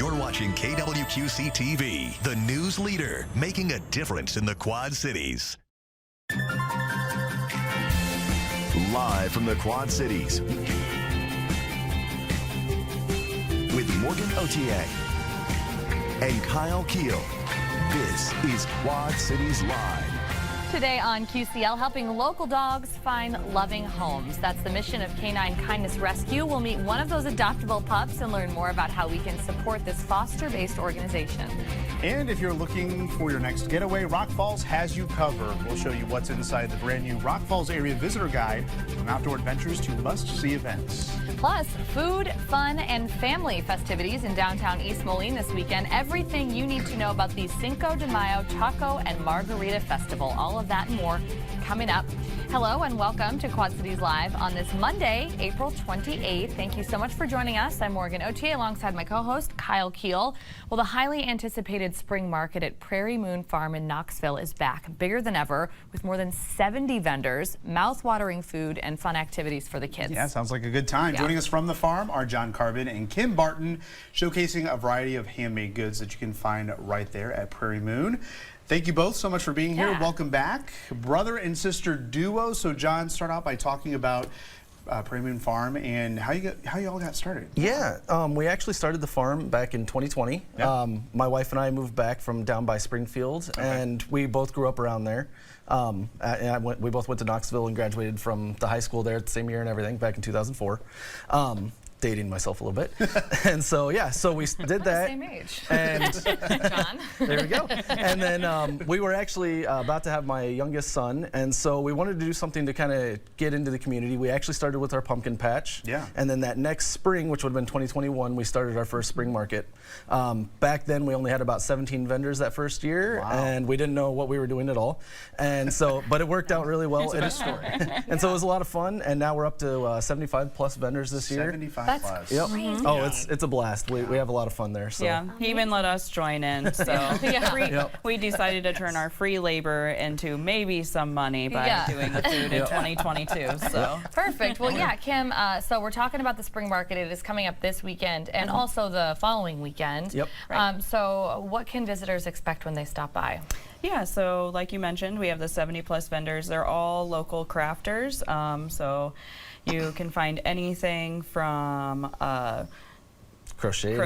You're watching KWQC TV, the news leader, making a difference in the Quad Cities. Live from the Quad Cities, with Morgan Otier and Kyle Keel, this is Quad Cities Live. Today on QCL, helping local dogs find loving homes. That's the mission of Canine Kindness Rescue. We'll meet one of those adoptable pups and learn more about how we can support this foster-based organization. And if you're looking for your next getaway, Rock Falls has you covered. We'll show you what's inside the brand new Rock Falls Area Visitor Guide, from outdoor adventures to must-see events. Plus, food, fun, and family festivities in downtown East Moline this weekend. Everything you need to know about the Cinco de Mayo Taco and Margarita Festival. All of that and more coming up. Hello and welcome to Quad Cities Live on this Monday, April 28th. Thank you so much for joining us. I'm Morgan Otier alongside my co-host Kyle Keel. Well, the highly anticipated spring market at Prairie Moon Farm in Knoxville is back, bigger than ever, with more than 70 vendors, mouth-watering food, and fun activities for the kids. Yeah, sounds like a good time. Yeah. Joining us from the farm are John Carbon and Kim Barton, showcasing a variety of handmade goods that you can find right there at Prairie Moon. Thank you both so much for being here. Yeah. Welcome back. Brother and sister duo. So John, start out by talking about Prairie Moon Farm and how you all got started. Yeah, we actually started the farm back in 2020. Yeah. My wife and I moved back from down by Springfield, and we both grew up around there. We both went to Knoxville and graduated from the high school there at the same year and everything back in 2004. Dating myself a little bit. And so, yeah, so we did that. Same age. And John. there we go. And then we were actually about to have my youngest son, and so we wanted to do something to kind of get into the community. We actually started with our pumpkin patch. Yeah. And then that next spring, which would have been 2021, we started our first spring market. Back then, we only had about 17 vendors that first year, Wow. and we didn't know what we were doing at all. And so, but it worked out really well. It's a good story. And so it was a lot of fun, and now we're up to 75 plus vendors this year. 75 That's plus. Yep. crazy. Oh, it's a blast. We have a lot of fun there. So. Yeah, he even let us join in. So we decided to turn our free labor into maybe some money by doing the food in 2022. So Perfect. Well, yeah, Kim, so we're talking about the spring market. It is coming up this weekend and also the following weekend. Yep. So what can visitors expect when they stop by? yeah, so like you mentioned, we have the 70 plus vendors. They're all local crafters. So you can find anything from Crocheted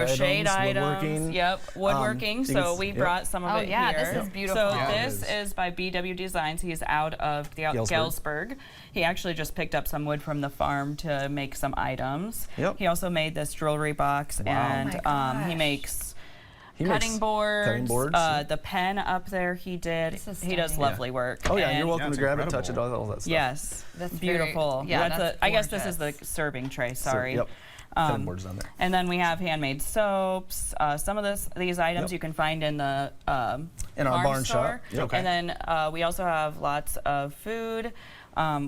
items, woodworking. Yep, woodworking. So we brought some of it here. This is beautiful. So Yeah, this is by BW Designs. He's out of Galesburg. He actually just picked up some wood from the farm to make some items. Yep. He also made this jewelry box, and he makes cutting boards. The pen up there he did. He does lovely work. Oh yeah, and you're welcome to grab incredible. it, touch it, all that stuff. Yes, That's beautiful. very, That's I guess this is the serving tray. Sorry. Yep. Cutting boards on there. And then we have handmade soaps. Some of these items you can find in the in our barn store. shop. Yep. Okay. And then we also have lots of food.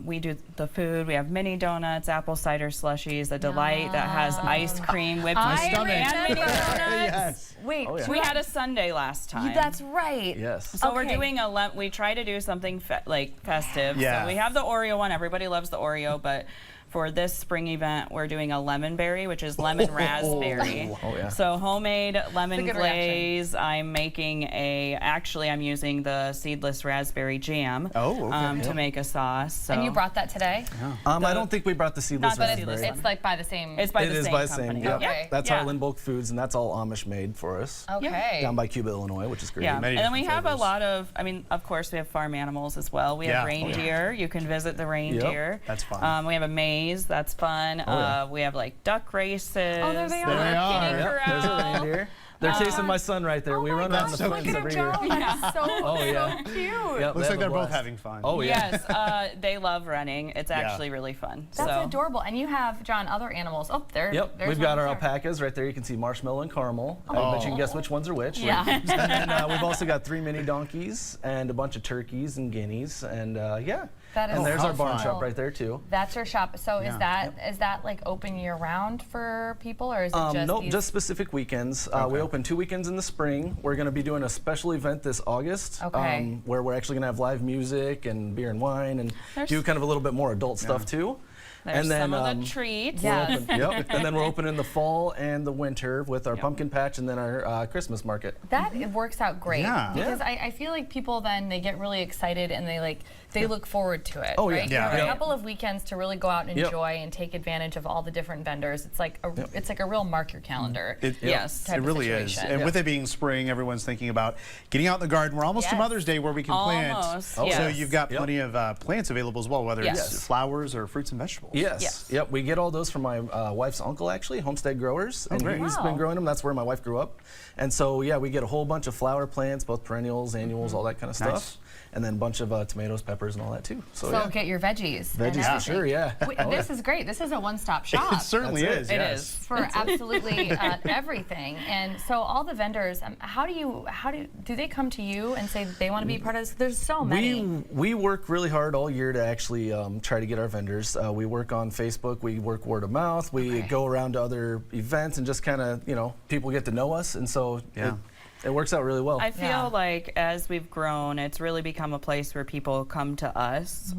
We do the food. We have mini donuts, apple cider slushies, a delight that has ice cream, whipped cream, and mini donuts. Yes. Wait, Oh, yeah. We had a sundae last time. that's right. Yes. So we're Okay. doing we try to do something festive. Yeah. So we have the Oreo one. Everybody loves the Oreo, but for this spring event, we're doing a lemon berry, which is lemon raspberry. Oh, yeah. So homemade lemon good glaze. I'm making I'm using the seedless raspberry jam Oh, okay. to make a sauce. So And you brought that today? I don't think we brought the seedless Not the raspberry. seedless. It's like by the same. it's by It the is same by the company. same. Yep. Okay. That's Yeah. Heartland Bulk Foods, and that's all Amish made for us. Okay. Down by Cuba, Illinois, which is great. Yeah, Many and then we different have a flavors. lot of, of course, we have farm animals as well. We have Yeah. reindeer. You can visit the reindeer. That's fun. We have a maze. That's fun. yeah. We have like duck races. Oh, there they There they are. Kitty Yep, there's a corral. reindeer. They're chasing my son right there. We run around the so fence cute. every year. That's so, Oh, yeah. so cute. Yep, Looks like they have a they're both blast. having fun. Oh yeah. Yes, they love running. It's actually really fun. That's so. adorable. And you have, John, other animals. Oh, there. Yep, there's we've one got our there. alpacas right there. You can see Marshmallow and Caramel. I bet you can guess which ones are which. Yeah. And then we've also got 3 mini donkeys and a bunch of turkeys and guineas. And yeah. That is And there's how our barn fun. shop right there too. That's your shop. So is Yeah. that like open year round for people, or is it just Nope, these? just specific weekends. We open 2 weekends in the spring. We're going to be doing a special event this August, Okay. where we're actually going to have live music and beer and wine and do kind of a little bit more adult stuff too. There's and then some of the treats. Yeah. Yep. And then we're open in the fall and the winter with our pumpkin patch and then our Christmas market. That it works out great Yeah. because I feel like people then they get really excited and they look forward to it. Oh, yeah. right? Yeah. You have Yeah. a couple of weekends to really go out and Yep. enjoy and take advantage of all the different vendors. It's like a real mark your calendar. Yes. type It of really is. situation. And Yeah. with it being spring, everyone's thinking about getting out in the garden. We're almost to Yes. Mother's Day where we can plant. Almost, So yes. you've got Yep. plenty of plants available as well, whether Yes. it's flowers or fruits and vegetables. Yes. Yes. Yep. We get all those from my wife's uncle, actually, Homestead Growers. And great. he's Wow. been growing them. That's where my wife grew up. And so, yeah, we get a whole bunch of flower plants, both perennials, annuals, all that kind of stuff. Nice. And then a bunch of tomatoes, peppers, and all that, too. So, So yeah. get your veggies. and Veggies for everything. sure, yeah. Wait, Oh, this yeah. is great. This is a one-stop shop. It certainly That's is. it. It Yes. is. For absolutely everything. And so all the vendors, how do they come to you and say that they want to be part of this? There's so many. We work really hard all year to actually try to get our vendors. We work on Facebook. We work word of mouth. We Okay. go around to other events and just kind of, people get to know us. And so Yeah. it works out really well. I feel Yeah. like as we've grown, it's really become a place where people come to us.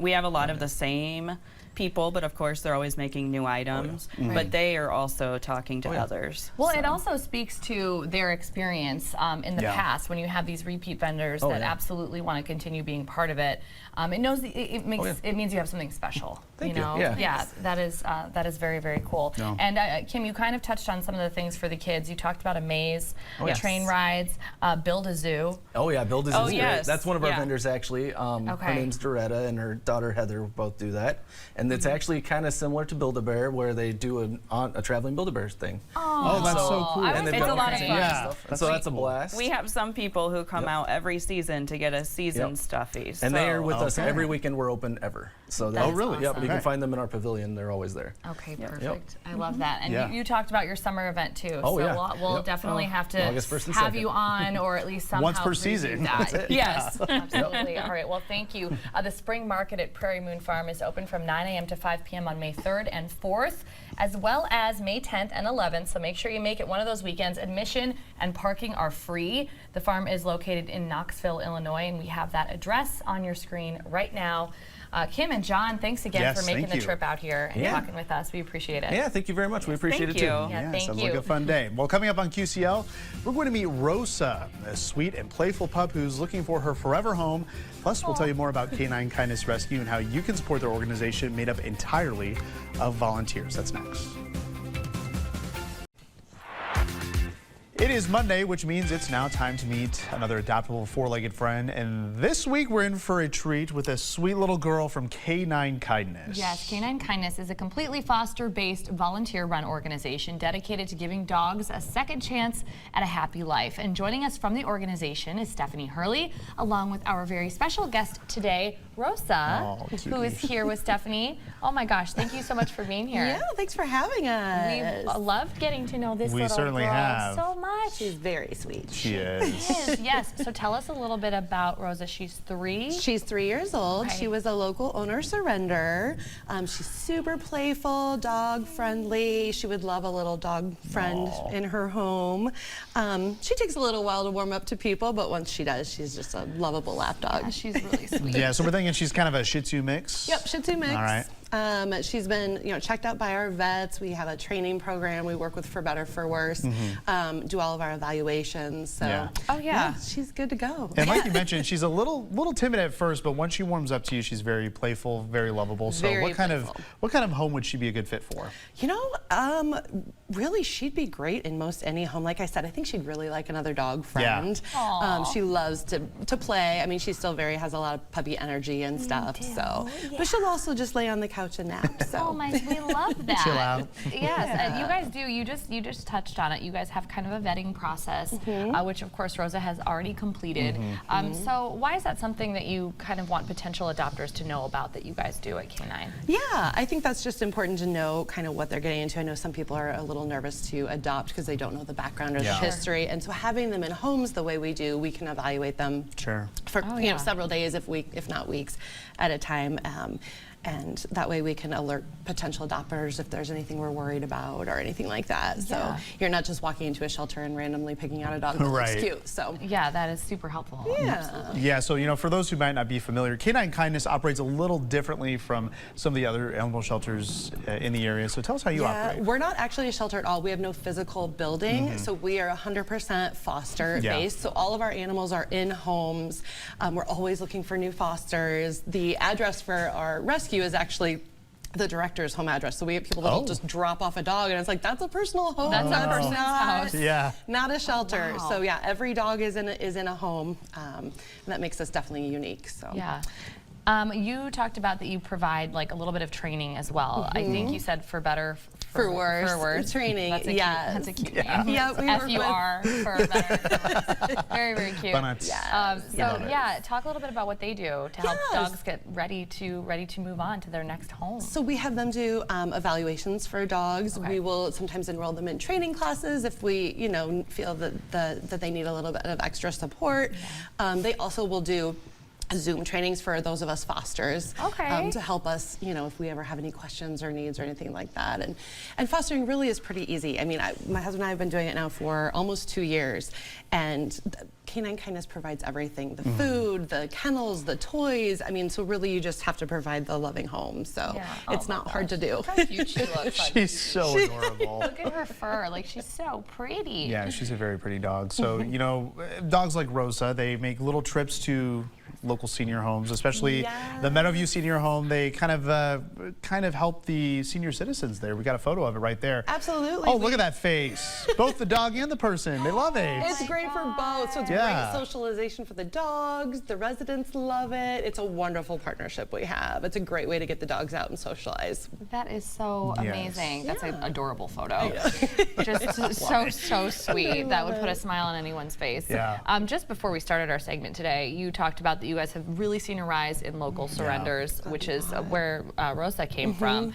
We have a lot of the same people, but of course they're always making new items. But they are also talking to others. Well, it also speaks to their experience in the Yeah. past when you have these repeat vendors that yeah. absolutely want to continue being part of it. It knows it makes yeah. it means you have something special. Thank you. know? Yeah. that is very, very cool. No. And Kim, you kind of touched on some of the things for the kids. You talked about a maze, yes. train rides, build a zoo. Oh yeah, Build is Oh, great. yes. That's one of our Yeah. vendors actually. Her Okay. name's Doretta and her daughter Heather both do that, and it's actually kind of similar to Build-A-Bear, where they do a traveling Build-A-Bear thing. Oh, that's so cool. I And was they've It's got a all lot of kinds fun. other Yeah. stuff. And so that's a blast. We have some people who come out every season to get a season Yep. stuffy. and they are with us Okay. every weekend. We're open ever. So That's they, really? Yep. You Okay. can find them in our pavilion. They're always there. Okay, perfect. I love that. And Yeah. you talked about your summer event too. Oh, so yeah. we'll Yep. definitely have to August 1st and have 2nd. you on, or at least somehow Once per preview season. that. That's it. Yes, absolutely. All right. Well, thank you. The spring market at Prairie Moon Farm is open from 9 a.m. to 5 p.m. on May 3rd and 4th, as well as May 10th and 11th. So make sure you make it one of those weekends. Admission and parking are free. The farm is located in Knoxville, Illinois, and we have that address on your screen right now. Kim and John, thanks again Yes, for making thank the you. trip out here and Yeah. talking with us. We appreciate it. Yeah, thank you very much. We appreciate thank it too. you. Yeah, Yeah, thank sounds you. like a fun day. Well, coming up on QCL, we're going to meet Rosa, a sweet and playful pup who's looking for her forever home. Plus, we'll tell you more about Canine Kindness Rescue and how you can support their organization made up entirely of volunteers. That's next. It is Monday, which means it's now time to meet another adoptable four-legged friend. And this week we're in for a treat with a sweet little girl from Canine Kindness. Yes, Canine Kindness is a completely foster-based volunteer-run organization dedicated to giving dogs a second chance at a happy life. And joining us from the organization is Stephanie Hurley, along with our very special guest today, Rosa, Oh, who is here with Stephanie. Oh my gosh, thank you so much for being here. Yeah, thanks for having us. We've loved getting to know this We little certainly girl have. so much. She's very sweet. She is. Yes. So tell us a little bit about Rosa. She's 3. She's 3 years old. Okay. She was a local owner surrender. She's super playful, dog friendly. She would love a little dog friend in her home. She takes a little while to warm up to people, but once she does, she's just a lovable lap dog. She's really sweet. Yeah, so we're thinking she's kind of a Shih Tzu mix. Yep, Shih Tzu mix. All right. She's been, checked out by our vets. We have a training program we work with For Better, For Worse. Do all of our evaluations. So, Yeah. Oh, yeah. she's good to go. And like you mentioned, she's a little timid at first, but once she warms up to you, she's very playful, very lovable. So Very what kind playful. of home would she be a good fit for? Really, she'd be great in most any home. Like I said, I think she'd really like another dog friend. Aw. She loves to play. I mean, she still has a lot of puppy energy and stuff. So, but she'll also just lay on the couch and nap. So. Oh my, we love that. Chill out. Yes, and you guys do. You just touched on it. You guys have kind of a vetting process, which of course Rosa has already completed. So why is that something that you kind of want potential adopters to know about that you guys do at Canine? Yeah, I think that's just important to know kind of what they're getting into. I know some people are a little nervous to adopt because they don't know the background or the Yeah. history. And so having them in homes the way we do, we can evaluate them Sure. for Oh, yeah. several days, if not weeks at a time. and that way we can alert potential adopters if there's anything we're worried about or anything like that. So you're not just walking into a shelter and randomly picking out a dog that looks cute. So yeah, that is super helpful. Yeah, so for those who might not be familiar, Canine Kindness operates a little differently from some of the other animal shelters in the area. So tell us how you operate. We're not actually a shelter at all. We have no physical building, so we are 100% foster based. So all of our animals are in homes. We're always looking for new fosters. The address for our rescue is actually the director's home address. So we have people that will just drop off a dog and it's like, that's a personal home. That's a person's house. Not a shelter. Wow. So yeah, every dog is in a home. And that makes us definitely unique. So yeah. You talked about that you provide like a little bit of training as well. I think you said for better, for worse. Training. That's a cute, that's a cute name. Yeah, FUR for better. Very, very cute. So talk a little bit about what they do to help dogs get ready to move on to their next home. So we have them do evaluations for dogs. We will sometimes enroll them in training classes if we, feel that they need a little bit of extra support. They also will do Zoom trainings for those of us fosters to help us, if we ever have any questions or needs or anything like that. And fostering really is pretty easy. I mean, my husband and I have been doing it now for almost 2 years, and Canine Kindness provides everything: the food, the kennels, the toys. I mean, so really you just have to provide the loving home. So it's not hard to do. Look how cute she looks. She's so adorable. Look at her fur. Like, she's so pretty. Yeah, she's a very pretty dog. So, dogs like Rosa, they make little trips to local senior homes, especially the Meadowview Senior Home. They kind of help the senior citizens there. We got a photo of it right there. Absolutely. Oh, look at that face. Both the dog and the person. They love it. It's great for both. So it's great socialization for the dogs. The residents love it. It's a wonderful partnership we have. It's a great way to get the dogs out and socialize. That is so amazing. That's an adorable photo. Just so sweet. That would put a smile on anyone's face. Just before we started our segment today, you talked about that you guys have really seen a rise in local surrenders, which is where Rosa came from.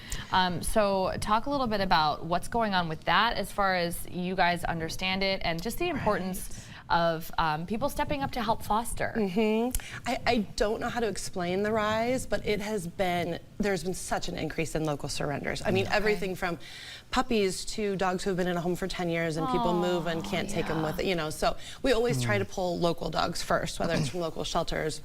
So talk a little bit about what's going on with that as far as you guys understand it, and just the importance of people stepping up to help foster. I don't know how to explain the rise, but there's been such an increase in local surrenders. I mean, everything from puppies to dogs who have been in a home for 10 years and people move and can't take them with it, so we always try to pull local dogs first, whether it's from local shelters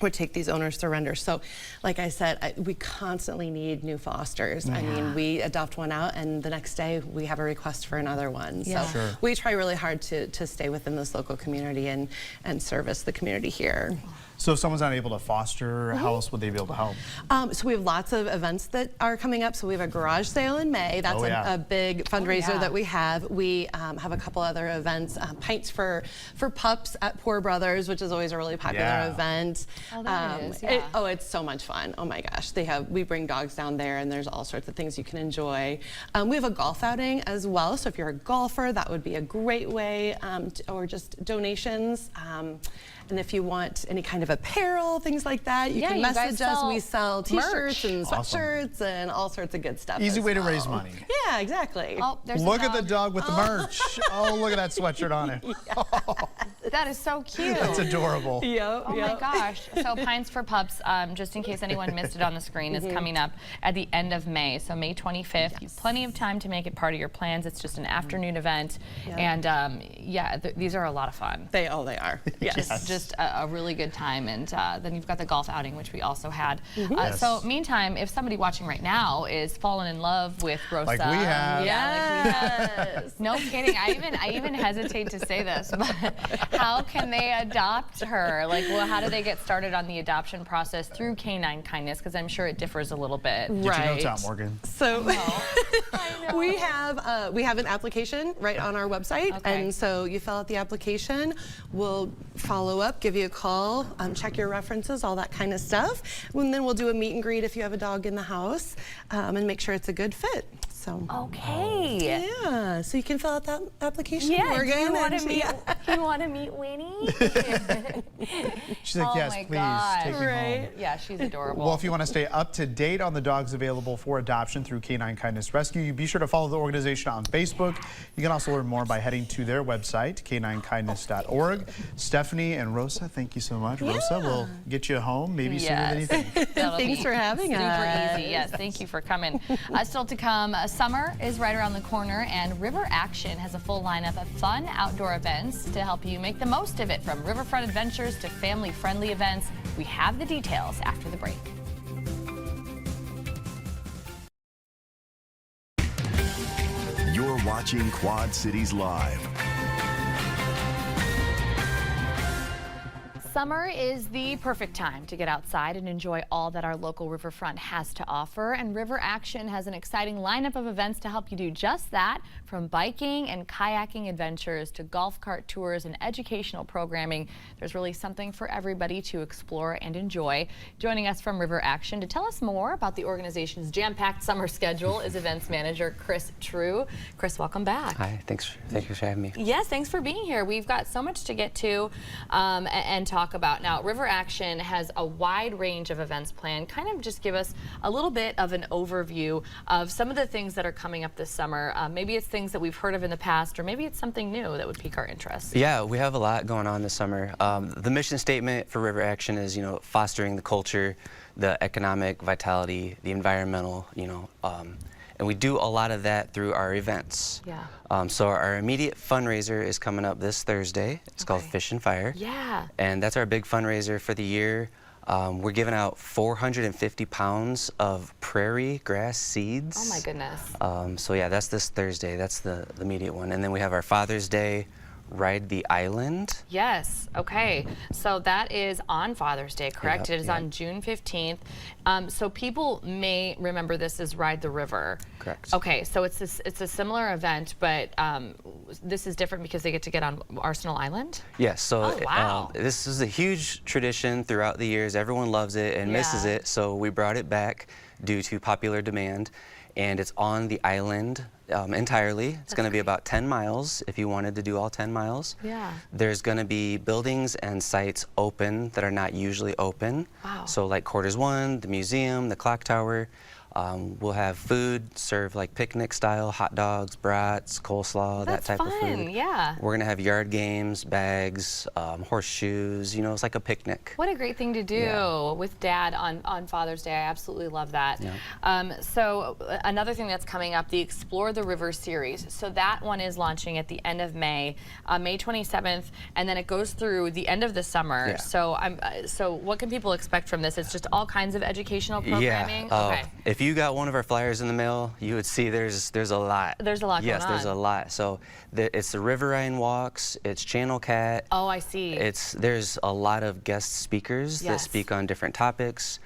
or take these owner surrenders. So like I said, we constantly need new fosters. I mean, we adopt one out and the next day we have a request for another one. So we try really hard to stay within this local community and service the community here. So if someone's not able to foster, how else would they be able to help? So we have lots of events that are coming up. So we have a garage sale in May. That's a big fundraiser that we have. We have a couple other events, Pints for Pups at Poor Brothers, which is always a really popular event. It's so much fun. Oh my gosh. We bring dogs down there and there's all sorts of things you can enjoy. We have a golf outing as well. So if you're a golfer, that would be a great way, or just donations. And if you want any kind of apparel, things like that, you can message us. We sell t-shirts and sweatshirts and all sorts of good stuff. Easy way to raise money. Yeah, exactly. Oh, there's look at the dog with the merch. Oh, look at that sweatshirt on it. That is so cute. That's adorable. Oh my gosh. So Pints for Pups, just in case anyone missed it on the screen, is coming up at the end of May. So May 25th. You have plenty of time to make it part of your plans. It's just an afternoon event. And these are a lot of fun. They are. Yes. Just a really good time. And then you've got the golf outing, which we also had. So meantime, if somebody watching right now is falling in love with Rosa. Like we have. Yes. No kidding. I even hesitate to say this, but how can they adopt her? Like, well, how do they get started on the adoption process through Canine Kindness? Because I'm sure it differs a little bit. Get your notes out, Morgan. So we have an application right on our website, and so you fill out the application. We'll follow up, give you a call, check your references, all that kind of stuff. And then we'll do a meet and greet if you have a dog in the house, and make sure it's a good fit. So. Okay. Yeah, so you can fill out that application, Yeah, Morgan. do you want to and- meet? yeah. You want to meet Winnie? She's like, Oh yes, my please, gosh. take me home. Yeah, she's adorable. Well, if you want to stay up to date on the dogs available for adoption through Canine Kindness Rescue, you be sure to follow the organization on Facebook. You can also learn more by heading to their website, caninekindness.org. Stephanie and Rosa, thank you so much. Rosa, we'll get you home maybe sooner than you think. That'll Thanks be for having us. Super easy. Yes, thank you for coming. Still to come, summer is right around the corner, and River Action has a full lineup of fun outdoor events to help you make the most of it, from riverfront adventures to family-friendly events. We have the details after the break. You're watching Quad Cities Live. Summer is the perfect time to get outside and enjoy all that our local riverfront has to offer, and River Action has an exciting lineup of events to help you do just that, from biking and kayaking adventures to golf cart tours and educational programming. There's really something for everybody to explore and enjoy. Joining us from River Action to tell us more about the organization's jam-packed summer schedule is events manager Chris True. Chris, welcome back. Hi, thank you for having me. Yes, thanks for being here. We've got so much to get to and talk about. Now, River Action has a wide range of events planned. Kind of just give us a little bit of an overview of some of the things that are coming up this summer. Maybe it's things that we've heard of in the past, or maybe it's something new that would pique our interest. Yeah, we have a lot going on this summer. The mission statement for River Action is, fostering the culture, the economic vitality, the environmental, and we do a lot of that through our events. Yeah. So our immediate fundraiser is coming up this Thursday. It's called Fish and Fire. Yeah. And that's our big fundraiser for the year. We're giving out 450 pounds of prairie grass seeds. Oh my goodness. So yeah, that's this Thursday. That's the immediate one. And then we have our Father's Day Ride the Island. Yes. Okay. So that is on Father's Day, correct? Yep, It is yep. on June 15th. So people may remember this as Ride the River. Correct. Okay. So it's a similar event, but this is different because they get to get on Arsenal Island. Yes. So Oh, wow. this is a huge tradition throughout the years. Everyone loves it and misses Yeah. it. So we brought it back due to popular demand. And it's on the island entirely. It's going to be about 10 miles if you wanted to do all 10 miles. Yeah. There's going to be buildings and sites open that are not usually open. Wow. So like Quarters 1, the museum, the clock tower. We'll have food served like picnic style, hot dogs, brats, coleslaw, That's that type of fun, food. yeah. We're going to have yard games, bags, horseshoes. It's like a picnic. What a great thing to do Yeah. with Dad on Father's Day. I absolutely love that. Yeah. So another thing that's coming up, the Explore the River series. So that one is launching at the end of May, May 27th, and then it goes through the end of the summer. Yeah. So what can people expect from this? It's just all kinds of educational programming? Yeah. Okay. If you got one of our flyers in the mail, you would see there's a lot. There's a lot going Yes, there's on. a lot. So it's the Riverine Walks, it's Channel Cat. Oh, I see. There's a lot of guest speakers that Yes. speak on different topics.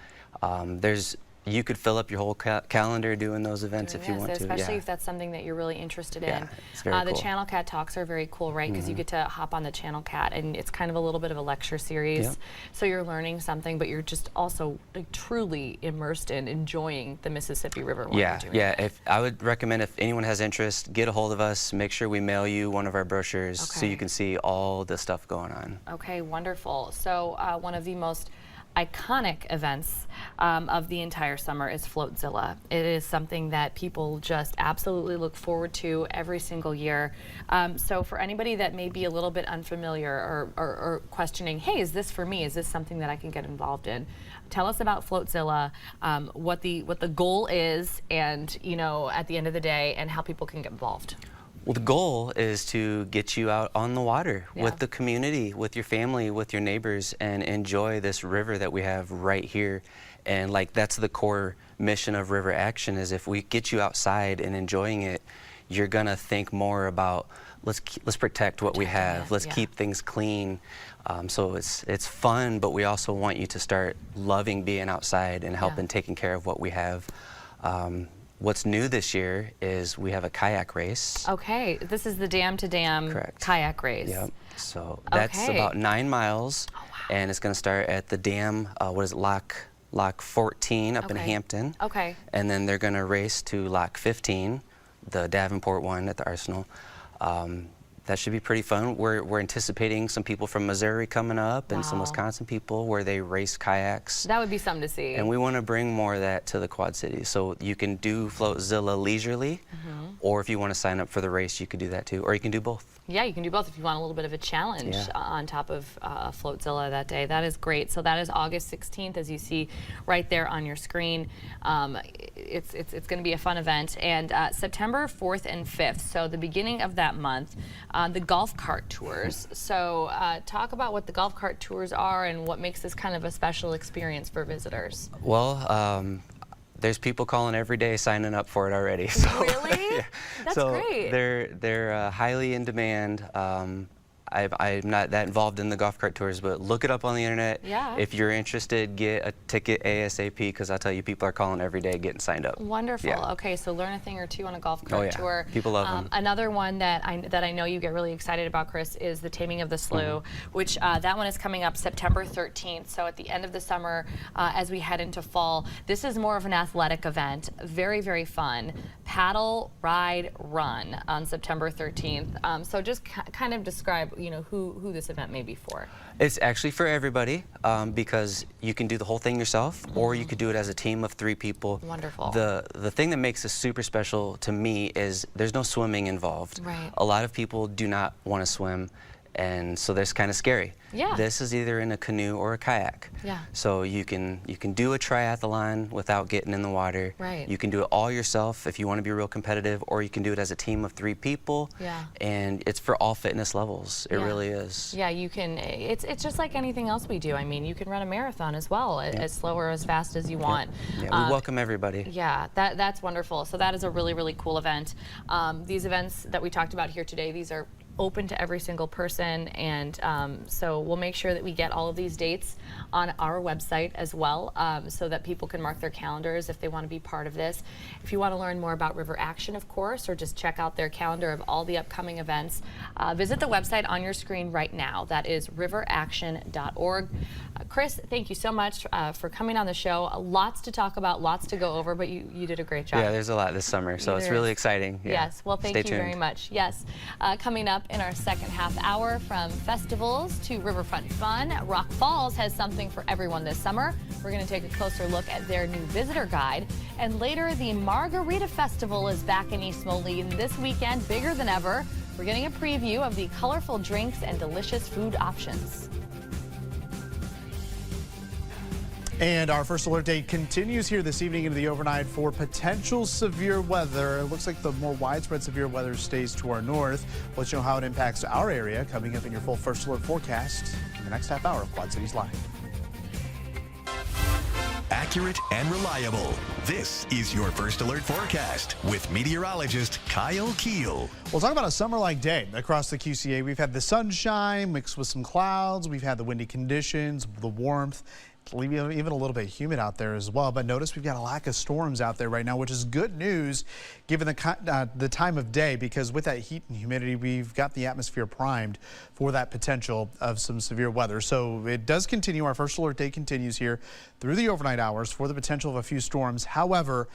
You could fill up your whole calendar doing those events if you Yes, want to. especially Yeah. if that's something that you're really interested Yeah, in. it's very The cool. Channel Cat talks are very cool, right? Because you get to hop on the Channel Cat, and it's kind of a little bit of a lecture series. Yep. So you're learning something, but you're just also truly immersed in enjoying the Mississippi River while Yeah, you're doing yeah. it. If I would recommend, if anyone has interest, get a hold of us. Make sure we mail you one of our brochures so Okay. you can see all the stuff going on. Okay, wonderful. So one of the most iconic events of the entire summer is Floatzilla. It is something that people just absolutely look forward to every single year. So for anybody that may be a little bit unfamiliar or questioning, hey, is this for me? Is this something that I can get involved in? Tell us about Floatzilla, what the goal is, and at the end of the day, and how people can get involved. Well, the goal is to get you out on the water Yeah. with the community, with your family, with your neighbors, and enjoy this river that we have right here. And that's the core mission of River Action, is if we get you outside and enjoying it, you're gonna think more about let's protect what we have. it, Let's yeah. keep things clean. So it's fun, but we also want you to start loving being outside and helping taking care of what we have. What's new this year is we have a kayak race. Okay, this is the dam to dam Correct. kayak race. Yep. So that's Okay. about 9 miles, and it's going to start at the dam. Lock 14 up in Okay. Hampton. Okay. And then they're going to race to Lock 15, the Davenport one at the Arsenal. That should be pretty fun. We're anticipating some people from Missouri coming up and some Wow. Wisconsin people where they race kayaks. That would be something to see. And we want to bring more of that to the Quad Cities. So you can do Floatzilla leisurely, or if you want to sign up for the race, you could do that too. Or you can do both. Yeah, you can do both if you want a little bit of a challenge Yeah. on top of Floatzilla that day. That is great. So that is August 16th, as you see right there on your screen. It's going to be a fun event. And September 4th and 5th, so the beginning of that month, the golf cart tours. So talk about what the golf cart tours are and what makes this kind of a special experience for visitors. Well, there's people calling every day signing up for it already. So, Really? yeah. That's so great. They're highly in demand. I'm not that involved in the golf cart tours, but look it up on the internet. Yeah. If you're interested, get a ticket ASAP, because I'll tell you, people are calling every day getting signed up. Wonderful. Yeah. Okay, so learn a thing or two on a golf cart Oh, yeah. tour. People love them. Another one that I know you get really excited about, Chris, is the Taming of the Slough, which that one is coming up September 13th. So at the end of the summer, as we head into fall, this is more of an athletic event. Very, very fun. Paddle, ride, run on September 13th. So just kind of describe, who this event may be for. It's actually for everybody, because you can do the whole thing yourself, or you could do it as a team of 3 people. Wonderful. The thing that makes this super special to me is there's no swimming involved. Right. A lot of people do not want to swim, and so that's kind of scary. Yeah. This is either in a canoe or a kayak. Yeah. So you can do a triathlon without getting in the water. Right. You can do it all yourself if you want to be real competitive, or you can do it as a team of 3 people. Yeah. And it's for all fitness levels. It Yeah. really is. Yeah, you can. It's just like anything else we do. I mean, you can run a marathon as well, as slow or as fast as you want. Yeah, we welcome everybody. Yeah, that's wonderful. So that is a really, really cool event. These events that we talked about here today, these are open to every single person, and so we'll make sure that we get all of these dates on our website as well, so that people can mark their calendars if they want to be part of this. If you want to learn more about River Action, of course, or just check out their calendar of all the upcoming events, visit the website on your screen right now. That is riveraction.org. Chris, thank you so much for coming on the show. Lots to talk about, lots to go over, but you did a great job. Yeah, there's a lot this summer, so it's There really is. exciting. Yeah. Yes, well, thank Stay you tuned. very much. Yes, coming up in our second half hour, from festivals to riverfront fun, Rock Falls has something for everyone this summer. We're going to take a closer look at their new visitor guide. And later, the Margarita Festival is back in East Moline this weekend, bigger than ever. We're getting a preview of the colorful drinks and delicious food options. And our first alert day continues here this evening into the overnight for potential severe weather. It looks like the more widespread severe weather stays to our north. We'll let you know how it impacts our area coming up in your full first alert forecast in the next half hour of Quad Cities Live. Accurate and reliable. This is your First Alert forecast with meteorologist Kyle Keel. We'll talk about a summer-like day across the QCA. We've had the sunshine mixed with some clouds. We've had the windy conditions, the warmth, even a little bit humid out there as well. But notice we've got a lack of storms out there right now, which is good news given the time of day, because with that heat and humidity, we've got the atmosphere primed for that potential of some severe weather. So it does continue. Our first alert day continues here through the overnight hours for the potential of a few storms. However,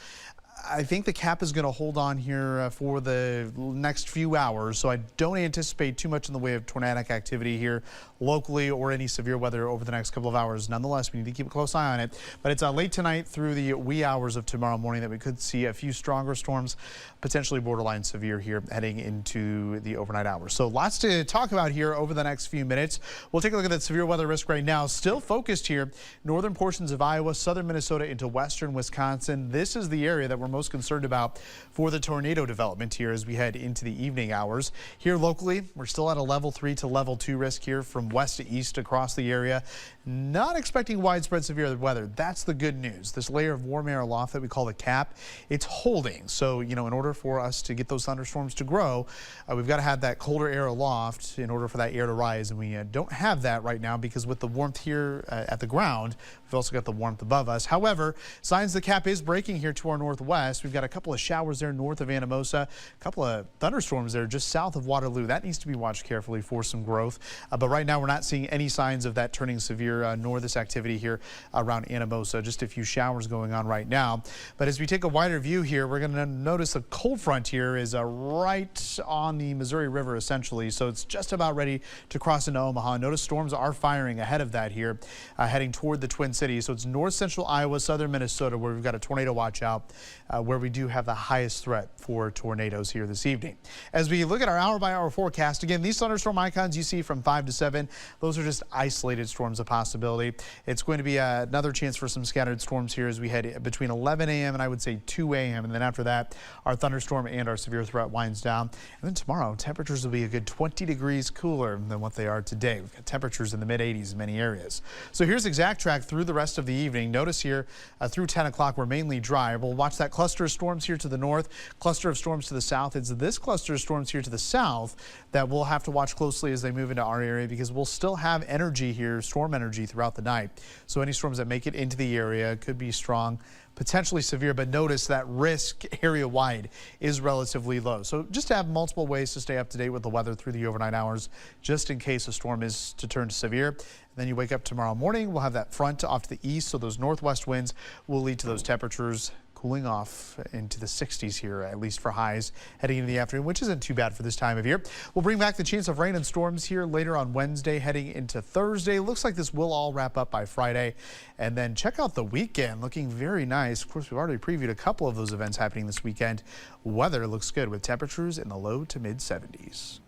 I think the cap is going to hold on here for the next few hours, so I don't anticipate too much in the way of tornadic activity here locally or any severe weather over the next couple of hours. Nonetheless, we need to keep a close eye on it. But it's late tonight through the wee hours of tomorrow morning that we could see a few stronger storms, potentially borderline severe here heading into the overnight hours. So lots to talk about here over the next few minutes. We'll take a look at that severe weather risk right now. Still focused here, northern portions of Iowa, southern Minnesota into western Wisconsin. This is the area that we're most concerned about for the tornado development here as we head into the evening hours. Here locally, we're still at a level 3 to level 2 risk here from west to east across the area. Not expecting widespread severe weather. That's the good news. This layer of warm air aloft that we call the cap, it's holding. So, in order for us to get those thunderstorms to grow, we've got to have that colder air aloft in order for that air to rise. And we don't have that right now because with the warmth here at the ground, we've also got the warmth above us. However, signs the cap is breaking here to our northwest. west. We've got a couple of showers there north of Anamosa, a couple of thunderstorms there just south of Waterloo. That needs to be watched carefully for some growth. But right now we're not seeing any signs of that turning severe nor this activity here around Anamosa. Just a few showers going on right now. But as we take a wider view here, we're going to notice a cold front here is right on the Missouri River essentially. So it's just about ready to cross into Omaha. Notice storms are firing ahead of that here, heading toward the Twin Cities. So it's north central Iowa, southern Minnesota, where we've got a tornado watch out, where we do have the highest threat for tornadoes here this evening. As we look at our hour-by-hour forecast, again, these thunderstorm icons you see from 5 to 7, those are just isolated storms of possibility. It's going to be another chance for some scattered storms here as we head between 11 a.m. and I would say 2 a.m. And then after that, our thunderstorm and our severe threat winds down. And then tomorrow, temperatures will be a good 20 degrees cooler than what they are today. We've got temperatures in the mid-80s in many areas. So here's Exact Track through the rest of the evening. Notice here through 10 o'clock, we're mainly dry. We'll watch that cluster of storms here to the north, cluster of storms to the south. It's this cluster of storms here to the south that we'll have to watch closely as they move into our area, because we'll still have energy here, storm energy throughout the night. So any storms that make it into the area could be strong, potentially severe, but notice that risk area-wide is relatively low. So just to have multiple ways to stay up to date with the weather through the overnight hours, just in case a storm is to turn to severe. And then you wake up tomorrow morning, we'll have that front off to the east, so those northwest winds will lead to those temperatures cooling off into the 60s here, at least for highs heading into the afternoon, which isn't too bad for this time of year. We'll bring back the chance of rain and storms here later on Wednesday heading into Thursday. Looks like this will all wrap up by Friday. And then check out the weekend, looking very nice. Of course, we've already previewed a couple of those events happening this weekend. Weather looks good with temperatures in the low to mid 70s.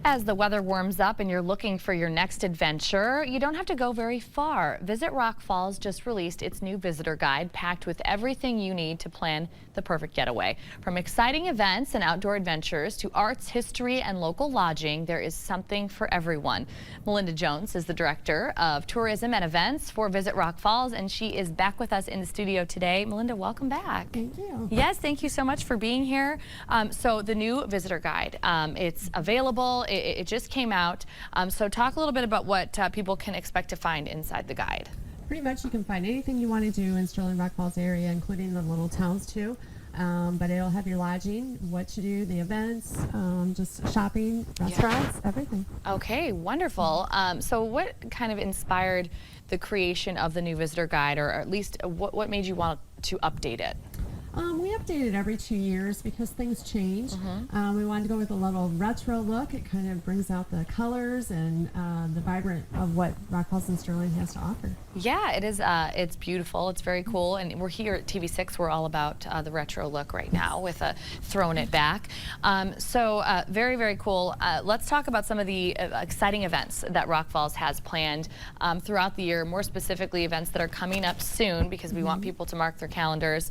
As the weather warms up and you're looking for your next adventure, you don't have to go very far. Visit Rock Falls just released its new visitor guide, packed with everything you need to plan the perfect getaway. From exciting events and outdoor adventures to arts, history, and local lodging, there is something for everyone. Melinda Jones is the director of tourism and events for Visit Rock Falls, and she is back with us in the studio today. Melinda, welcome back. Thank you. Yes, thank you so much for being here. So the new visitor guide, it's available. It just came out. So talk a little bit about what people can expect to find inside the guide. Pretty much you can find anything you want to do in Sterling Rock Falls area, including the little towns too. But it'll have your lodging, what to do, the events, just shopping, restaurants, everything. Okay, wonderful. So what kind of inspired the creation of the new visitor guide, or at least what made you want to update it? We update it every 2 years because things change. We wanted to go with a little retro look. It kind of brings out the colors and the vibrant of what Rock Falls and Sterling has to offer. Yeah, it is. It's beautiful. It's very cool. And we're here at TV6. We're all about the retro look right now with throwing it back. So very, very cool. Let's talk about some of the exciting events that Rock Falls has planned throughout the year, more specifically events that are coming up soon because we want people to mark their calendars.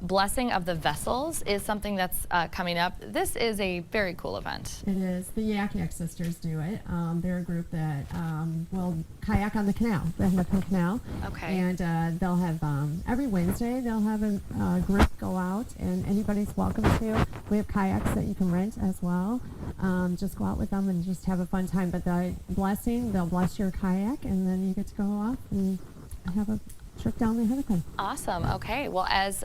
Blessing of the Vessels is something that's coming up. This is a very cool event. It is. The Yak Yak Sisters do it. They're a group that will kayak on the canal, the Hennepin Canal. Okay. And they'll have, every Wednesday, they'll have a group go out, and anybody's welcome to. We have kayaks that you can rent as well. Just go out with them and just have a fun time. But the blessing, they'll bless your kayak, and then you get to go off and have a trip down the Hennepin. Awesome. Okay. Well, as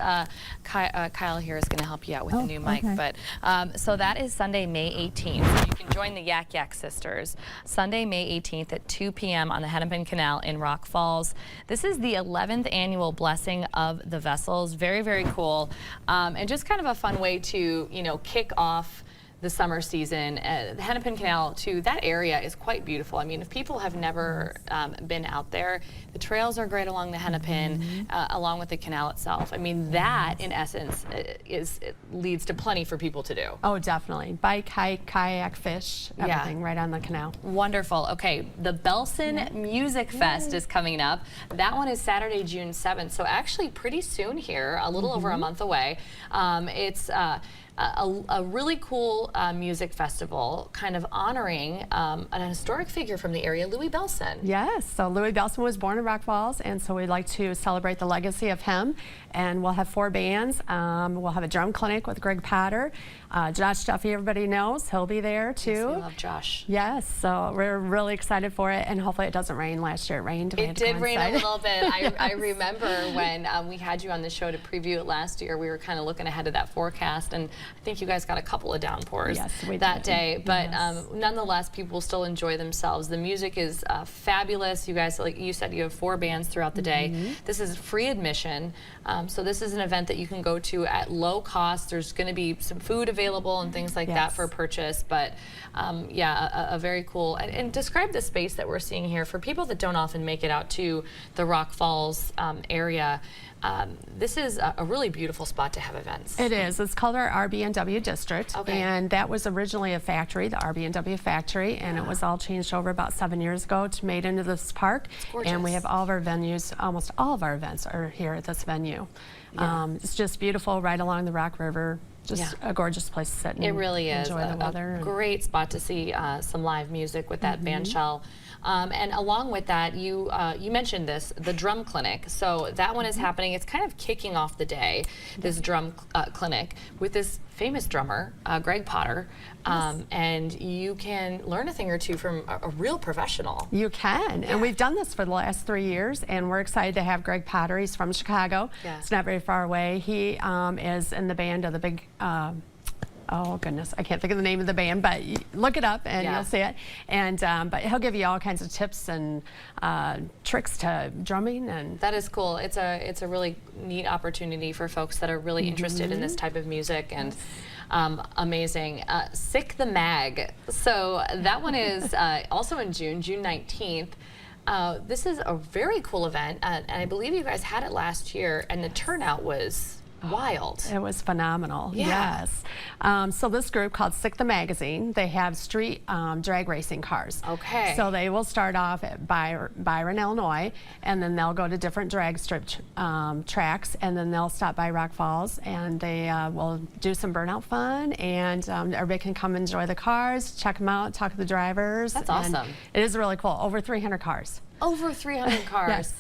Kyle here is going to help you out with the new mic, okay. but so that is Sunday, May 18th. So you can join the Yak Yak Sisters Sunday, May 18th at 2 p.m. on the Hennepin Canal in Rock Falls. This is the 11th annual Blessing of the Vessels. Very, very cool, and just kind of a fun way to kick off the summer season. The Hennepin Canal to that area is quite beautiful. I mean, if people have never been out there, the trails are great along the Hennepin, along with the canal itself. I mean, that in essence it leads to plenty for people to do. Oh, definitely. Bike, hike, kayak, fish, everything right on the canal. Wonderful. Okay, the Belson Music Fest is coming up. That one is Saturday, June 7th. So actually pretty soon here, a little over a month away. It's a really cool music festival kind of honoring an historic figure from the area, Louis Bellson. Yes, so Louis Bellson was born in Rock Falls, and so we'd like to celebrate the legacy of him. And we'll have 4 bands. We'll have a drum clinic with Greg Potter. Josh Duffy, everybody knows, he'll be there too. Yes, we love Josh. Yes, so we're really excited for it, and hopefully it doesn't rain. Last year it rained. It did rain a little bit. I remember when we had you on the show to preview it last year, we were kind of looking ahead of that forecast, and I think you guys got a couple of downpours that day. But nonetheless, people will still enjoy themselves. The music is fabulous. You guys, like you said, you have 4 bands throughout the day. This is free admission. So this is an event that you can go to at low cost. There's going to be some food available and things like that for purchase. But yeah, a very cool. And describe the space that we're seeing here for people that don't often make it out to the Rock Falls area. This is a really beautiful spot to have events. It is. It's called our RB&W district, and that was originally a factory, the RB&W factory, and it was all changed over about 7 years ago to made into this park. And we have all of our venues, almost all of our events are here at this venue. It's just beautiful, right along the Rock River. Just a gorgeous place to sit and it really is enjoy the weather. A great spot to see some live music with that band shell. And along with that, you mentioned this, the drum clinic. So that one is happening. It's kind of kicking off the day, this drum clinic, with this famous drummer, Greg Potter. And you can learn a thing or two from a real professional. You can. And we've done this for the last 3 years, and we're excited to have Greg Potter. He's from Chicago. It's not very far away. He is in the band of the big oh goodness, I can't think of the name of the band, but look it up and you'll see it. And but he'll give you all kinds of tips and tricks to drumming. And that is cool. It's a really neat opportunity for folks that are really interested in this type of music. And amazing. Sick the Mag. So that one is also in June 19th. This is a very cool event, and I believe you guys had it last year, and the turnout was wild. It was phenomenal. Yes. So this group called Sick the Magazine, they have street drag racing cars. So they will start off at Byron, Illinois, and then they'll go to different drag strip tracks, and then they'll stop by Rock Falls, and they will do some burnout fun, and everybody can come enjoy the cars, check them out, talk to the drivers. That's awesome. It is really cool. Over 300 cars. Over 300 cars.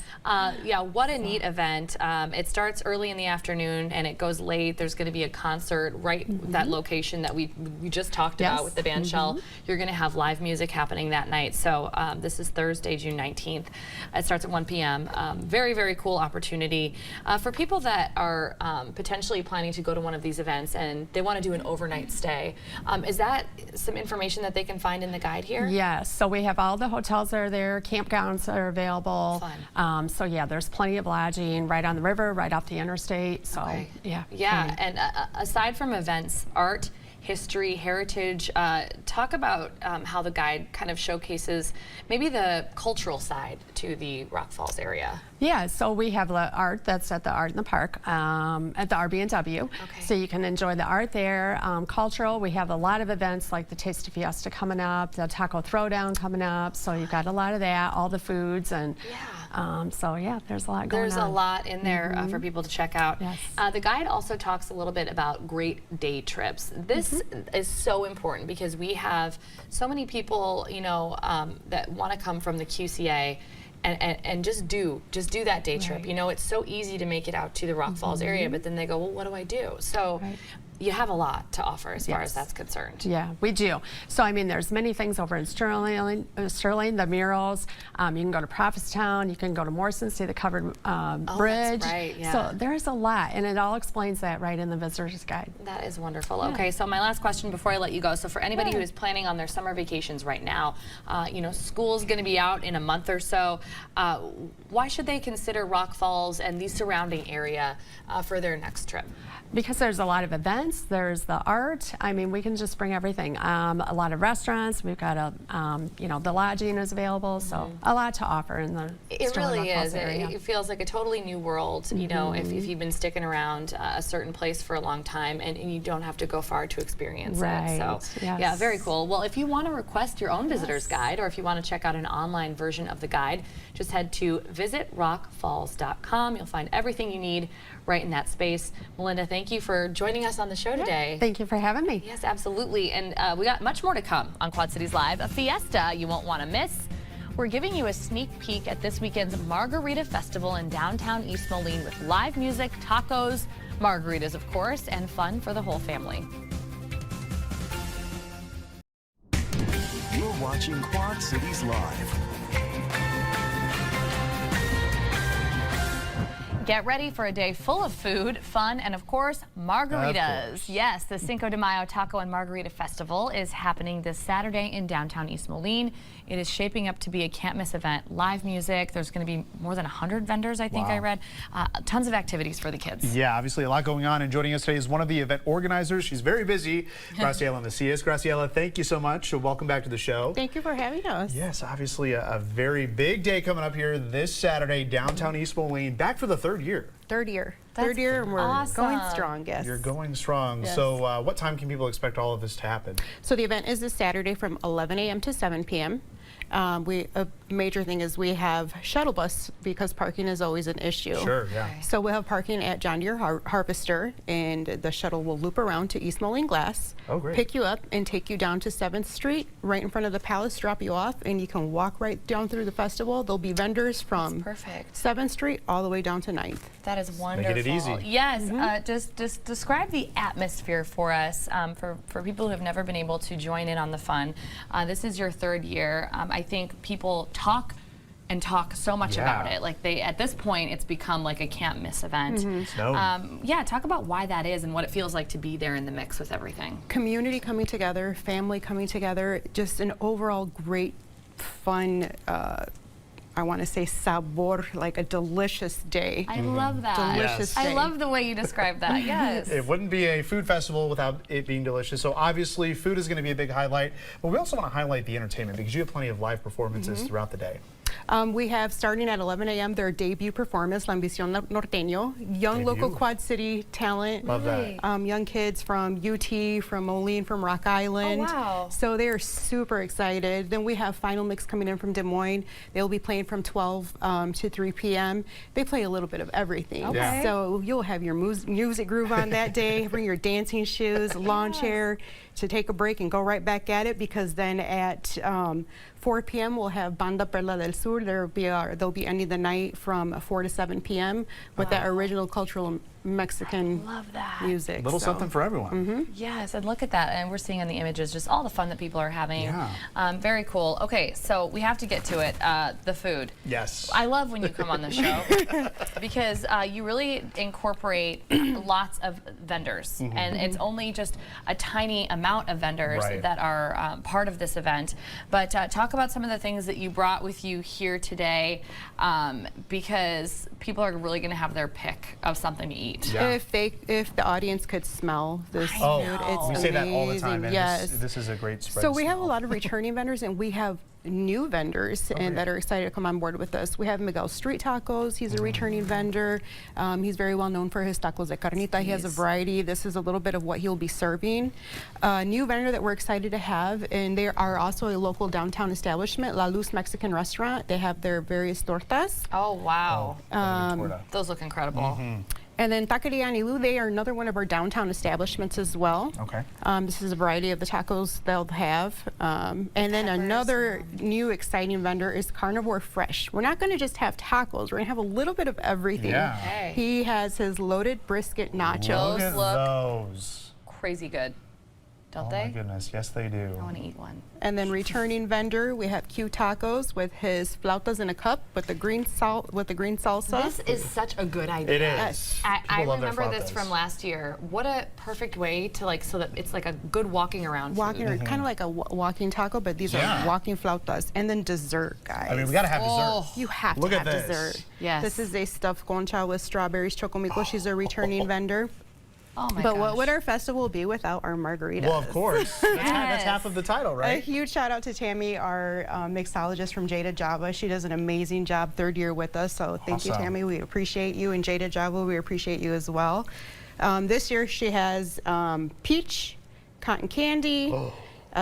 Yeah, what a neat event. It starts early in the afternoon and it goes late. There's going to be a concert right that location that we just talked about with the band shell. You're going to have live music happening that night. So this is Thursday, June 19th. It starts at 1 p.m. Very, very cool opportunity. For people that are potentially planning to go to one of these events and they want to do an overnight stay, is that some information that they can find in the guide here? Yes, so we have all the hotels that are there, campgrounds are available. So yeah, there's plenty of lodging right on the river, right off the interstate. So yeah. And aside from events, art, history, heritage, talk about how the guide kind of showcases maybe the cultural side to the Rock Falls area. Yeah, so we have the art that's at the Art in the Park at the RB&W. So you can enjoy the art there. Cultural, we have a lot of events like the Tasty Fiesta coming up, the Taco Throwdown coming up. So you've got a lot of that, all the foods, and so yeah, there's a lot going on. There's a lot in there for people to check out. The guide also talks a little bit about great day trips. This is so important because we have so many people, you know, that want to come from the QCA and just do that day trip. You know, it's so easy to make it out to the Rock Falls area, but then they go, well, what do I do? So you have a lot to offer as far as that's concerned. Yeah, we do. So I mean, there's many things over in Sterling, the murals. You can go to Prophetstown, you can go to Morrison, see the covered bridge. That's right, So there's a lot, and it all explains that right in the visitor's guide. That is wonderful. Okay, so my last question before I let you go. So for anybody who is planning on their summer vacations right now, you know, school's going to be out in a month or so. Why should they consider Rock Falls and the surrounding area for their next trip? Because there's a lot of events, there's the art. I mean, we can just bring everything. A lot of restaurants. We've got you know, the lodging is available, so a lot to offer in the It really is. It feels like a totally new world. You know, if you've been sticking around a certain place for a long time, and you don't have to go far to experience it. So yeah, very cool. Well, if you want to request your own visitor's guide, or if you want to check out an online version of the guide, just head to visitrockfalls.com. You'll find everything you need right in that space. Melinda, thank thank you for joining us on the show today. Thank you for having me. Yes, absolutely. And we got much more to come on Quad Cities Live, a fiesta you won't want to miss. We're giving you a sneak peek at this weekend's Margarita Festival in downtown East Moline with live music, tacos, margaritas, of course, and fun for the whole family. You're watching Quad Cities Live. Get ready for a day full of food, fun, and of course, margaritas. Yes, the Cinco de Mayo Taco and Margarita Festival is happening this Saturday in downtown East Moline. It is shaping up to be a can't-miss event. Live music. There's going to be more than 100 vendors, I think I read. Tons of activities for the kids. Yeah, obviously a lot going on, and joining us today is one of the event organizers. She's very busy, Graciela Macias. Graciela, thank you so much. Welcome back to the show. Thank you for having us. Yes, obviously a very big day coming up here this Saturday, downtown East Moline. Back for the third year. Third year. That's Third year, and we're awesome. going strong, yes. You're going strong. Yes. So what time can people expect all of this to happen? So the event is this Saturday from 11 a.m. to 7 p.m. A major thing is we have shuttle bus because parking is always an issue. Sure, yeah. So we'll have parking at John Deere Harvester, and the shuttle will loop around to East Moline Glass, pick you up and take you down to 7th Street, right in front of the Palace, drop you off, and you can walk right down through the festival. There'll be vendors from 7th Street all the way down to 9th. That is wonderful. Make it easy. Yes, just describe the atmosphere for us, for people who have never been able to join in on the fun. This is your third year. I think people talk so much about it. Like at this point, it's become like a can't miss event. Yeah, talk about why that is and what it feels like to be there in the mix with everything. Community coming together, family coming together, just an overall great, fun, I want to say sabor, like a delicious day. I love that. Delicious day. I love the way you describe that. Yes. It wouldn't be a food festival without it being delicious. So obviously food is going to be a big highlight, but we also want to highlight the entertainment because you have plenty of live performances throughout the day. We have, starting at 11 a.m., their debut performance, La Ambición Norteño. Young local Quad City talent. Love that. Young kids from UT, from Moline, from Rock Island. Oh, wow. So they are super excited. Then we have Final Mix coming in from Des Moines. They'll be playing from 12 to 3 p.m. They play a little bit of everything. Okay. So you'll have your music groove on that day. Bring your dancing shoes, lawn chair to take a break and go right back at it, because then at 4 p.m. we'll have Banda Perla del Sur. They'll be ending the night from 4 to 7 p.m. with that original cultural Mexican music. A little something for everyone. Yes, and look at that. And we're seeing in the images just all the fun that people are having. Very cool. Okay, so we have to get to it. The food. Yes. I love when you come on the show because you really incorporate lots of vendors. And it's only just a tiny amount of vendors that are part of this event. But talk about some of the things that you brought with you here today, because people are really going to have their pick of something to eat. Yeah. If the audience could smell this food, it's we amazing. say that all the time, and yes. this is a great spread. So we have a lot of returning vendors, and we have new vendors and that are excited to come on board with us. We have Miguel Street Tacos. He's a returning vendor. He's very well known for his tacos de carnita. He has a variety. This is a little bit of what he'll be serving. A new vendor that we're excited to have, and they are also a local downtown establishment, La Luz Mexican Restaurant. They have their various tortas. Oh, wow. Those look incredible. And then Taqueria Anilu, they are another one of our downtown establishments as well. Okay. This is a variety of the tacos they'll have. And then another new exciting vendor is Carnivore Fresh. We're not going to just have tacos. We're going to have a little bit of everything. Yeah. Okay. He has his loaded brisket nachos. Look at those. Crazy good. Don't Oh they? my goodness, yes they do. I want to eat one. And then returning vendor, we have Q Tacos with his flautas in a cup with the green salsa. This is such a good idea. It is. I People love their remember this flautas. from last year. What a perfect way to so that it's like a good walking around Walking, food. kind of like a walking taco, but these are walking flautas. And then dessert, guys. I mean, we gotta have dessert. You have Look to at have this. dessert. Yes. This is a stuffed concha with strawberries, chocomilco. She's a returning vendor. Oh my But gosh. what would our festival be without our margaritas? Well, of course. That's half of the title, A right? huge shout out to Tammy, our mixologist from Jada Java. She does an amazing job, third year with us. So thank you, Awesome. Tammy. We appreciate you. And Jada Java, we appreciate you as well. This year she has peach, cotton candy,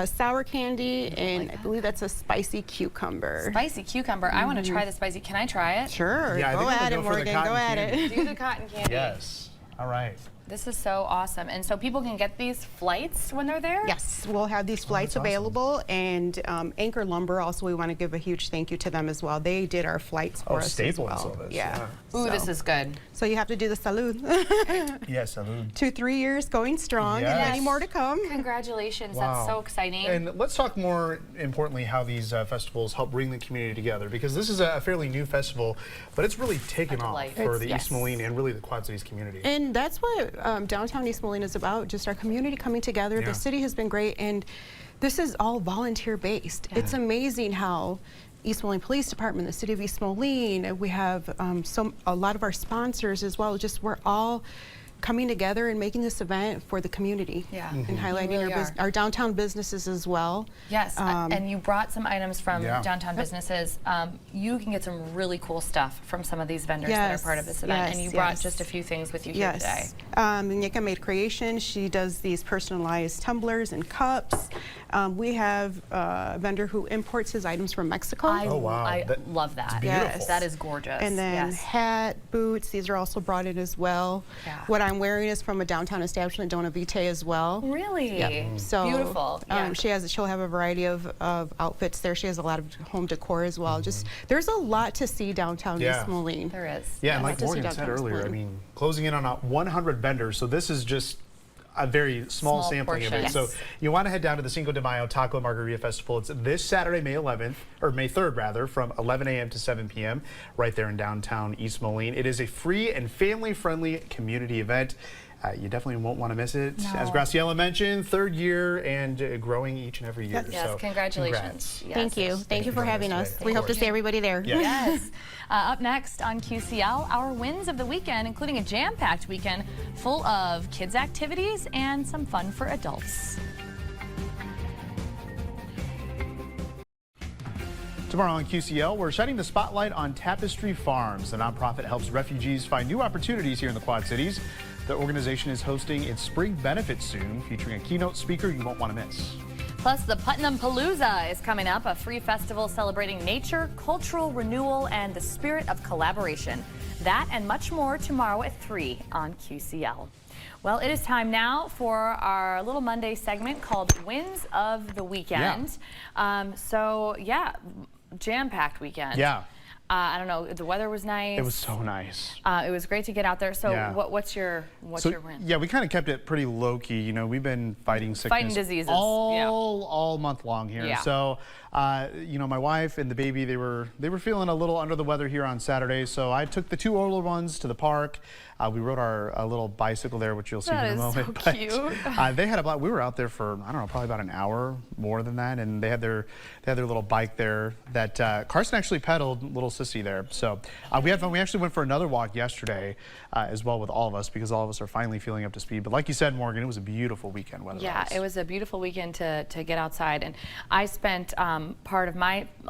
sour candy, and I believe that's a spicy cucumber. Spicy cucumber. I want to try the spicy. Can I try it? Sure. Yeah, I go think I'm at gonna it, go for the Morgan. cotton Go at candy. it. Do the cotton candy. Yes. All right. This is so awesome. And so people can get these flights when they're there? Yes, we'll have these flights available, and Anchor Lumber also, we want to give a huge thank you to them as well. They did our flights for us as staple well. and service, Yeah. Ooh, So- this is good. So you have to do the salud. Yes, salud. 2, 3 years going strong, and Yes. many more to come. Congratulations. That's so exciting. And let's talk more importantly how these festivals help bring the community together, because this is a fairly new festival, but it's really taken off delight. for the Yes. East Moline and really the Quad Cities community. And that's what downtown East Moline is about, just our community coming together. Yeah. The city has been great, and this is all volunteer based. It's amazing how East Moline Police Department, the City of East Moline, we have a lot of our sponsors as well. Just we're all coming together and making this event for the community. Yeah. And highlighting really our downtown businesses as well. Yes, and you brought some items from downtown businesses. You can get some really cool stuff from some of these vendors that are part of this event, and you brought just a few things with you here today. Nika Made Creation, she does these personalized tumblers and cups. We have a vendor who imports his items from Mexico. I love that. beautiful. That is gorgeous. And then hat, boots, these are also brought in as well. Yeah. What I'm wearing is from a downtown establishment, Dona Vite, as well. Really? Yeah. So beautiful. Yeah. She'll have a variety of outfits there. She has a lot of home decor as well. Just there's a lot to see downtown East Moline. There is. Yeah, and a like lot to see Morgan said downtown East earlier, I Moline. mean, closing in on 100 vendors, so this is just a very small sampling of portion. it. So you want to head down to the Cinco de Mayo Taco Margarita Festival. It's this Saturday, May 11th, or May 3rd rather, from 11 a.m. to 7 p.m. right there in downtown East Moline. It is a free and family-friendly community event. You definitely won't want to miss it. No. As Graciela mentioned, 3rd year and growing each and every year. Yes, so congratulations. congrats. Yes. Thank you. Thank you for having us. We hope to see everybody there. Yes. Up next on QCL, our wins of the weekend, including a jam-packed weekend full of kids' activities and some fun for adults. Tomorrow on QCL, we're shining the spotlight on Tapestry Farms. The nonprofit helps refugees find new opportunities here in the Quad Cities. The organization is hosting its spring benefit soon, featuring a keynote speaker you won't want to miss. Plus, the Putnam Palooza is coming up, a free festival celebrating nature, cultural renewal, and the spirit of collaboration. That and much more tomorrow at 3 on QCL. Well, it is time now for our little Monday segment called Wins of the Weekend. Jam-packed weekend. Yeah. I don't know, the weather was nice. It was so nice. It was great to get out there. So Yeah. what's your win? Yeah, we kind of kept it pretty low key. You know, we've been fighting sickness diseases, all month long here. Yeah. So, you know, my wife and the baby, they were feeling a little under the weather here on Saturday. So I took the 2 older ones to the park. We rode our little bicycle there, which you'll see in a moment. That is so cute. They had a we were out there for, I don't know, probably about an hour more than that, and they had their little bike there that Carson actually pedaled, little sissy there. So we had fun. We actually went for another walk yesterday as well with all of us, because all of us are finally feeling up to speed. But like you said, Morgan, it was a beautiful weekend weather-wise. Yeah, it was a beautiful weekend to get outside, and I spent a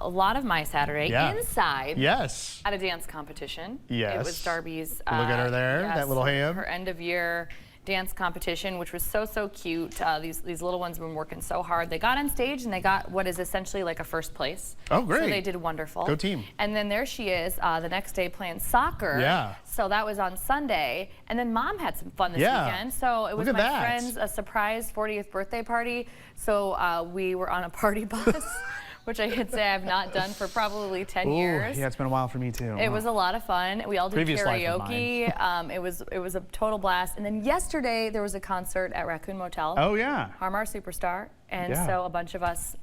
lot of my Saturday inside. Yes. At a dance competition. Yes. It was Darby's. Look at her there, that little ham. Her end of year dance competition, which was so cute. These little ones have been working so hard. They got on stage and they got what is essentially like a first place. Oh, great. So they did wonderful. Go team. And then there she is the next day playing soccer. Yeah. So that was on Sunday. And then Mom had some fun this weekend. So it was Look my at that. friend's a surprise 40th birthday party. So we were on a party bus. Which I could say I've not done for probably 10 years. Yeah, it's been a while for me too. It was a lot of fun. We all did Previous life of karaoke. It was a total blast. And then yesterday there was a concert at Raccoon Motel. Oh yeah. Harmar Superstar. And so a bunch of us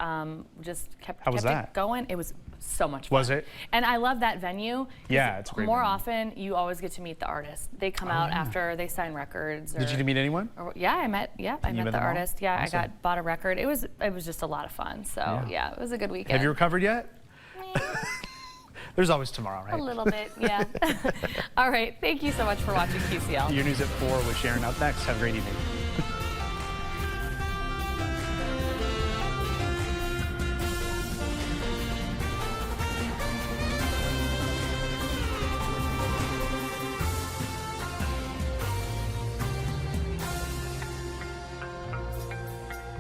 just kept it going. It was so much fun. Was it? And I love that venue. Yeah, it's a great More venue. often, you always get to meet the artist. They come out after they sign records. Did you meet anyone? I met met the them all? artist. Yeah, Awesome. I bought a record. It was just a lot of fun. So yeah, it was a good weekend. Have you recovered yet? There's always tomorrow, right? A little bit, yeah. All right, thank you so much for watching QCL. Your news at 4 with Sharon up next. Have a great evening.